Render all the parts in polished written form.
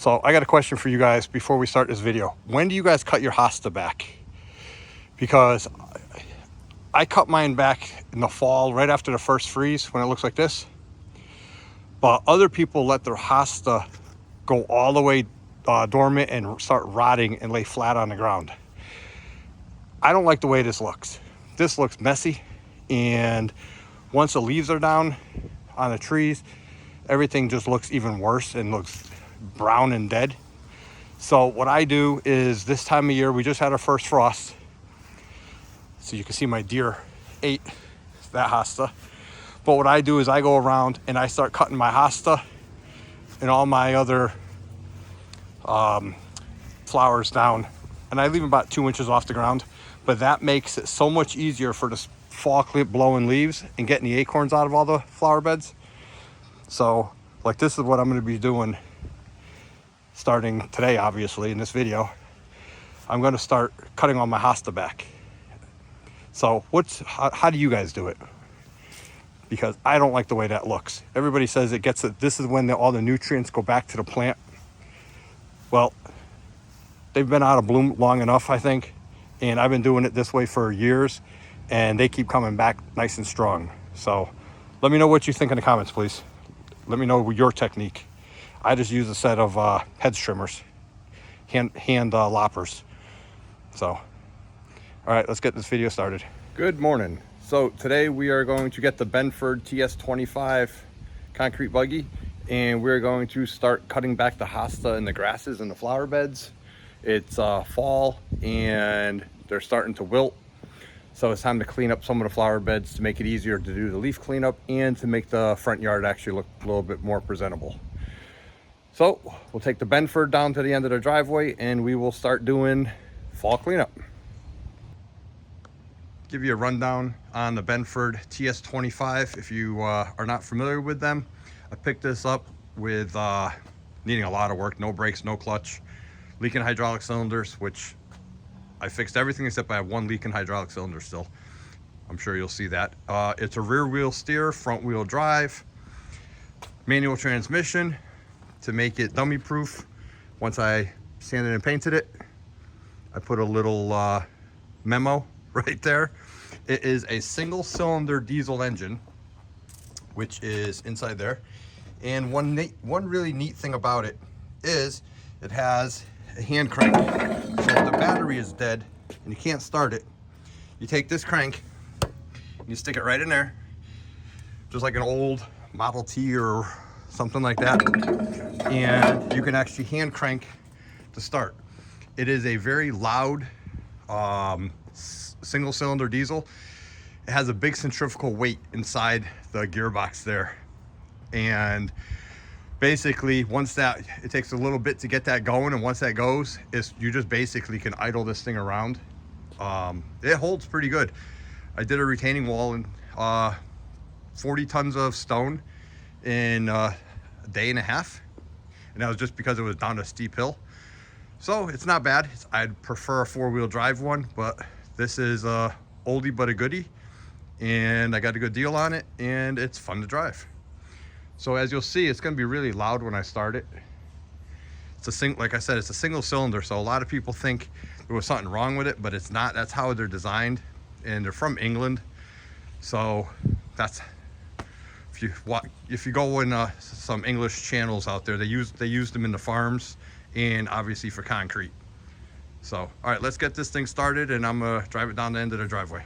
So I got a question for you guys before we start this video. When do you guys cut your HOSTA back? Because I cut mine back in the fall, right after the first freeze, when it looks like this. But other people let their HOSTA go all the way dormant and start rotting and lay flat on the ground. I don't like the way this looks. This looks messy, and once the leaves are down on the trees, everything just looks even worse and looks brown and dead. So what I do is, this time of year, we just had our first frost. So you can see my deer ate that HOSTA. But what I do is I go around and I start cutting my HOSTA and all my other flowers down. And I leave them about 2 inches off the ground. But that makes it so much easier for the fall clip blowing leaves and getting the acorns out of all the flower beds. So like, this is what I'm going to be doing starting today, obviously, in this video. I'm going to start cutting all my HOSTA back. So how do you guys do it? Because I don't like the way that looks. Everybody says it gets it. This is when all the nutrients go back to the plant. Well, they've been out of bloom long enough, I think. And I've been doing it this way for years, and they keep coming back nice and strong. So let me know what you think in the comments, please. Let me know your technique. I just use a set of hedge trimmers, hand loppers. So, all right, let's get this video started. Good morning. So today we are going to get the Benford TS25 concrete buggy, and we're going to start cutting back the HOSTA and the grasses and the flower beds. It's fall and they're starting to wilt. So it's time to clean up some of the flower beds to make it easier to do the leaf cleanup and to make the front yard actually look a little bit more presentable. So we'll take the Benford down to the end of the driveway and we will start doing fall cleanup. Give you a rundown on the Benford TS25 if you are not familiar with them. I picked this up with needing a lot of work, no brakes, no clutch, leaking hydraulic cylinders, which I fixed everything except I have one leaking hydraulic cylinder still. I'm sure you'll see that. It's a rear wheel steer, front wheel drive, manual transmission to make it dummy proof. Once I sanded and painted it, I put a little memo right there. It is a single cylinder diesel engine, which is inside there. And one really neat thing about it is it has a hand crank. So if the battery is dead and you can't start it, you take this crank and you stick it right in there, just like an old Model T or something like that, and you can actually hand crank to start. It is a very loud single cylinder diesel. It has a big centrifugal weight inside the gearbox there, and basically once that, it takes a little bit to get that going, and once that goes, you just basically can idle this thing around. It holds pretty good. I did a retaining wall and 40 tons of stone in a day and a half, and that was just because it was down a steep hill. So it's not bad. I'd prefer a four-wheel drive one, but this is a oldie but a goodie, and I got a good deal on it, and it's fun to drive. So as you'll see, it's going to be really loud when I start it. Like I said, it's a single cylinder, so a lot of people think there was something wrong with it, but it's not. That's how they're designed, and they're from England. So that's, if you go in some English channels out there, they use them in the farms and obviously for concrete. So all right, let's get this thing started, and I'm gonna drive it down the end of the driveway.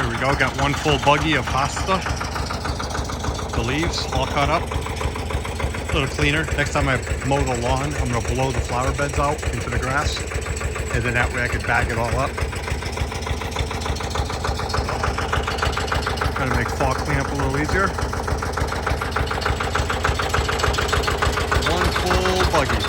Here we go, got one full buggy of HOSTA. The leaves all cut up. A little cleaner. Next time I mow the lawn, I'm gonna blow the flower beds out into the grass. And then that way I could bag it all up. Try to make fall cleanup a little easier. One full buggy.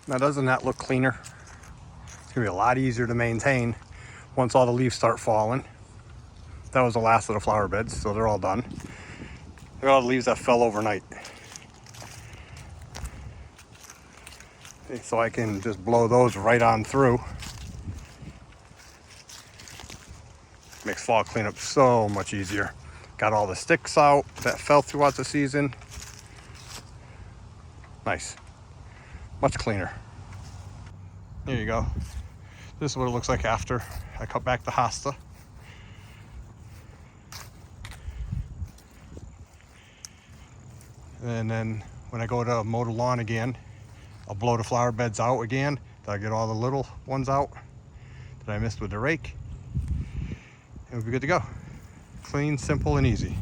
Now doesn't that look cleaner? It's gonna be a lot easier to maintain once all the leaves start falling. That was the last of the flower beds, so they're all done. They're all the leaves that fell overnight. Okay, so I can just blow those right on through. Makes fall cleanup so much easier. Got all the sticks out that fell throughout the season. Nice. Much cleaner. There you go. This is what it looks like after I cut back the HOSTA. And then when I go to mow the lawn again, I'll blow the flower beds out again. I'll get all the little ones out that I missed with the rake. And we'll be good to go. Clean, simple, and easy.